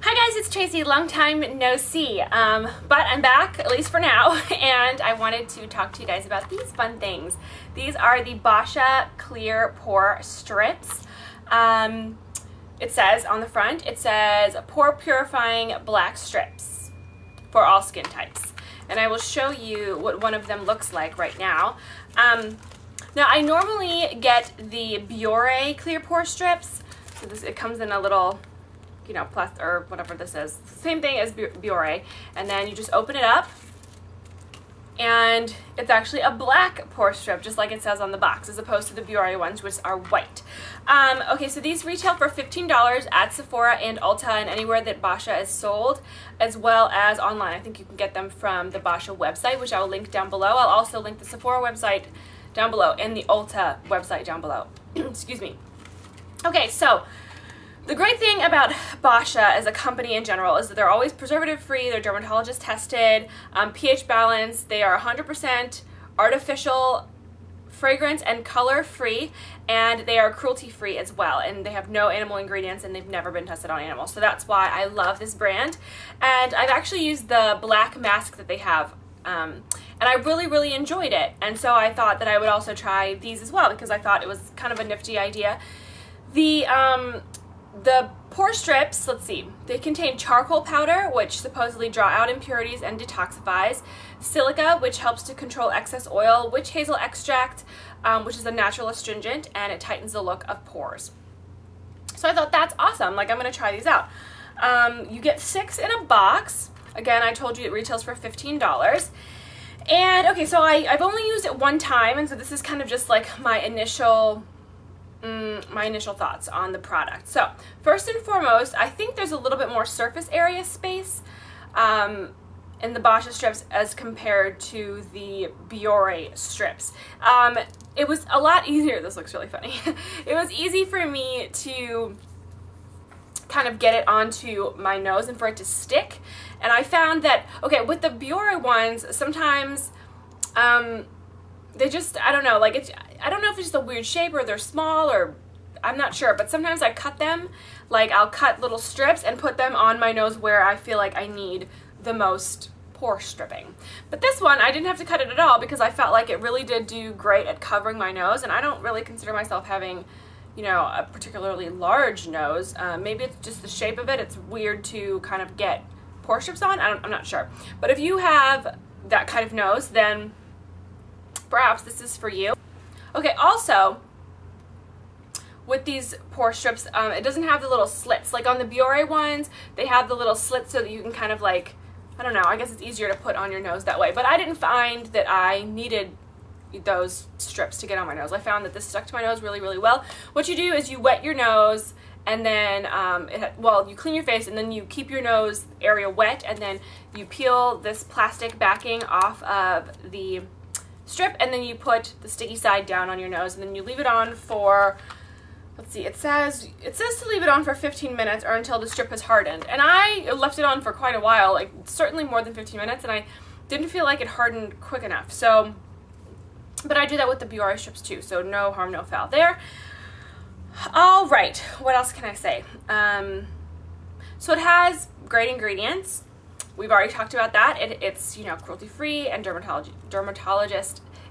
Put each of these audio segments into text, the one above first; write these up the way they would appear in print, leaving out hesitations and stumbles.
Hi guys, it's Tracy. Long time no see, but I'm back, at least for now, and I wanted to talk to you guys about these fun things. These are the Boscia Clear Pore Strips. It says on the front, it says Pore Purifying Black Strips for all skin types. And I will show you what one of them looks like right now. Now I normally get the Biore Clear Pore Strips. So it comes in a little, you know, plastic or whatever this is. Same thing as Biore. And then you just open it up and it's actually a black pore strip, just like it says on the box, as opposed to the Biore ones, which are white. Okay, so these retail for $15 at Sephora and Ulta and anywhere that Boscia is sold, as well as online. I think you can get them from the Boscia website, which I will link down below. I'll also link the Sephora website down below and the Ulta website down below. Excuse me. Okay, so the great thing about Boscia as a company in general is that they're always preservative free, they're dermatologist tested, pH balanced, they are 100% artificial, fragrance and color free, and they are cruelty free as well, and they have no animal ingredients and they've never been tested on animals. So that's why I love this brand. And I've actually used the black mask that they have, and I really enjoyed it. And so I thought that I would also try these as well because I thought it was kind of a nifty idea. The pore strips, let's see, they contain charcoal powder, which supposedly draw out impurities and detoxifies, silica, which helps to control excess oil, witch hazel extract, which is a natural astringent, and it tightens the look of pores. So I thought that's awesome. Like, I'm going to try these out. You get 6 in a box. Again, I told you it retails for $15. And, okay, so I've only used it one time, and so this is kind of just like my initial thoughts on the product. So first and foremost, I think there's a little bit more surface area space in the Boscia strips as compared to the Biore strips. It was a lot easier. This looks really funny. It was easy for me to kind of get it onto my nose and for it to stick. And I found that, okay, with the Biore ones, sometimes they just, I don't know, like I don't know if it's just a weird shape or they're small or I'm not sure, but sometimes I cut them, like I'll cut little strips and put them on my nose where I feel like I need the most pore stripping. But this one, I didn't have to cut it at all because I felt like it really did do great at covering my nose, and I don't really consider myself having, you know, a particularly large nose. Maybe it's just the shape of it. It's weird to kind of get pore strips on. I'm not sure. But if you have that kind of nose, then perhaps this is for you. Okay, also, with these pore strips, it doesn't have the little slits. Like on the Biore ones, they have the little slits so that you can kind of like, I don't know, I guess it's easier to put on your nose that way. But I didn't find that I needed those strips to get on my nose. I found that this stuck to my nose really well. What you do is you wet your nose, and then, you clean your face, and then you keep your nose area wet, and then you peel this plastic backing off of the strip, and then you put the sticky side down on your nose, and then you leave it on for, let's see, it says to leave it on for 15 minutes or until the strip has hardened. And I left it on for quite a while, like certainly more than 15 minutes, and I didn't feel like it hardened quick enough. So, but I do that with the Biore strips too, so no harm, no foul there. All right, what else can I say? So it has great ingredients. We've already talked about that. It's, you know, cruelty-free and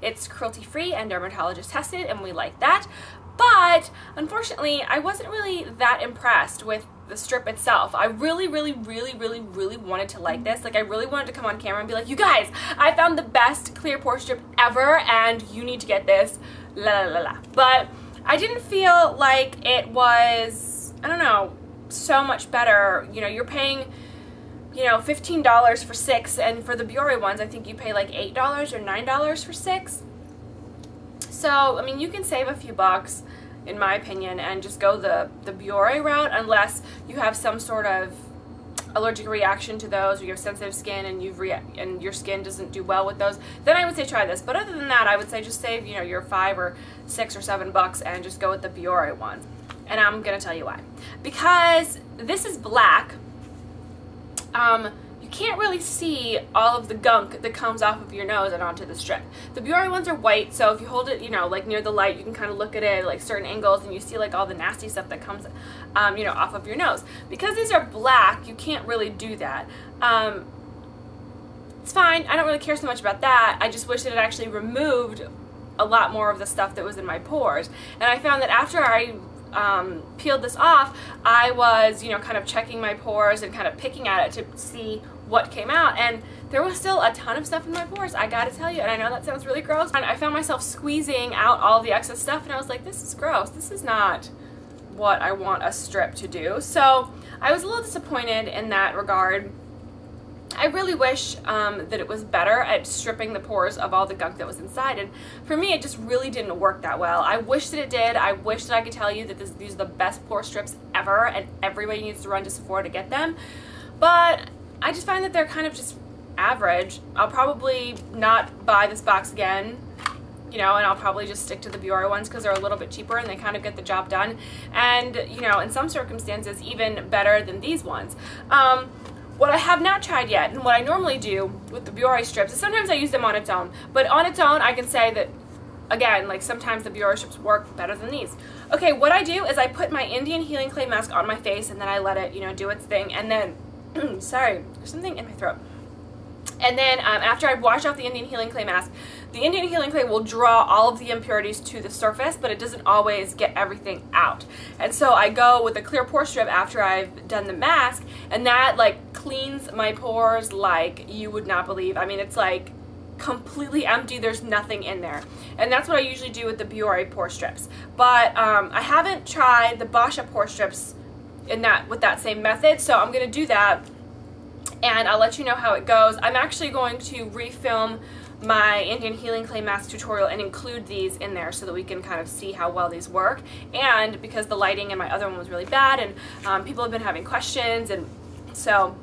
it's cruelty-free and dermatologist tested, and we like that. But unfortunately, I wasn't really that impressed with the strip itself. I really wanted to like this. Like, I really wanted to come on camera and be like, you guys, I found the best clear pore strip ever, and you need to get this, But I didn't feel like it was, I don't know, so much better. You know, you're paying, you know, $15 for 6, and for the Biore ones, I think you pay like $8 or $9 for 6. So, I mean, you can save a few bucks, in my opinion, and just go the Biore route, unless you have some sort of allergic reaction to those, or you have sensitive skin and and your skin doesn't do well with those. Then I would say try this. But other than that, I would say just save, you know, your 5 or 6 or 7 bucks and just go with the Biore ones. And I'm gonna tell you why. Because this is black. you can't really see all of the gunk that comes off of your nose and onto the strip. The Biore ones are white, so if you hold it, you know, like near the light, you can kind of look at it at like certain angles and you see like all the nasty stuff that comes, you know, off of your nose. Because these are black, you can't really do that. It's fine. I don't really care so much about that. I just wish that it actually removed a lot more of the stuff that was in my pores. And I found that after I peeled this off, I was, you know, kind of checking my pores and kind of picking at it to see what came out, and there was still a ton of stuff in my pores, I gotta tell you. And I know that sounds really gross, and I found myself squeezing out all the excess stuff, and I was like, this is gross. This is not what I want a strip to do. So I was a little disappointed in that regard. I really wish that it was better at stripping the pores of all the gunk that was inside, and for me it just really didn't work that well. I wish that it did. I wish that I could tell you that these are the best pore strips ever and everybody needs to run to Sephora to get them, but I just find that they're kind of just average. I'll probably not buy this box again, you know, and I'll probably just stick to the Biore ones because they're a little bit cheaper and they kind of get the job done, and, you know, in some circumstances even better than these ones. What I have not tried yet, and what I normally do with the Biore strips, is sometimes I use them on its own. But on its own, I can say that, again, like sometimes the Biore strips work better than these. Okay, what I do is I put my Indian Healing Clay mask on my face, and then I let it, you know, do its thing. And then, sorry, there's something in my throat. And then after I wash off the Indian Healing Clay mask, the Indian Healing Clay will draw all of the impurities to the surface, but it doesn't always get everything out. And so I go with a clear pore strip after I've done the mask, and that like cleans my pores like you would not believe. I mean, it's like completely empty. There's nothing in there. And that's what I usually do with the Biore pore strips. But I haven't tried the Boscia pore strips with that same method, so I'm going to do that, and I'll let you know how it goes. I'm actually going to refilm my Indian Healing Clay mask tutorial and include these in there so that we can kind of see how well these work. And because the lighting in my other one was really bad, and people have been having questions, and so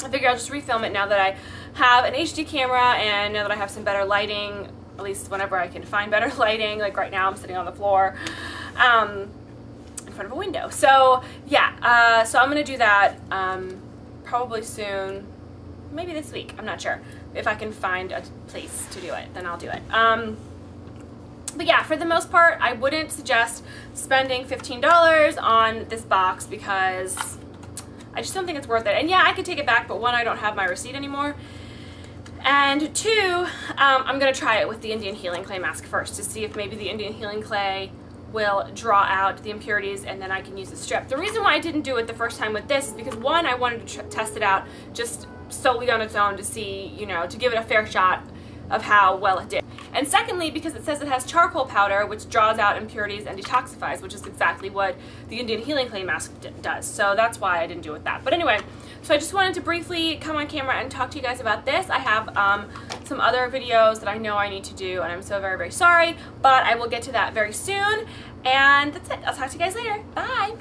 I figure I'll just refilm it now that I have an HD camera and now that I have some better lighting, at least whenever I can find better lighting. Like right now I'm sitting on the floor in front of a window. So yeah, so I'm gonna do that probably soon, maybe this week, I'm not sure. If I can find a place to do it, then I'll do it. But yeah, for the most part, I wouldn't suggest spending $15 on this box because I just don't think it's worth it. And yeah, I could take it back, but one, I don't have my receipt anymore. And two, I'm gonna try it with the Indian Healing Clay mask first to see if maybe the Indian Healing Clay will draw out the impurities, and then I can use the strip. The reason why I didn't do it the first time with this is because one, I wanted to test it out just solely on its own to see, you know, to give it a fair shot of how well it did. And secondly, because it says it has charcoal powder, which draws out impurities and detoxifies, which is exactly what the Indian Healing Clay mask does. So that's why I didn't do it with that. But anyway, so I just wanted to briefly come on camera and talk to you guys about this. I have some other videos that I know I need to do, and I'm so very, very sorry, but I will get to that very soon. And that's it. I'll talk to you guys later. Bye.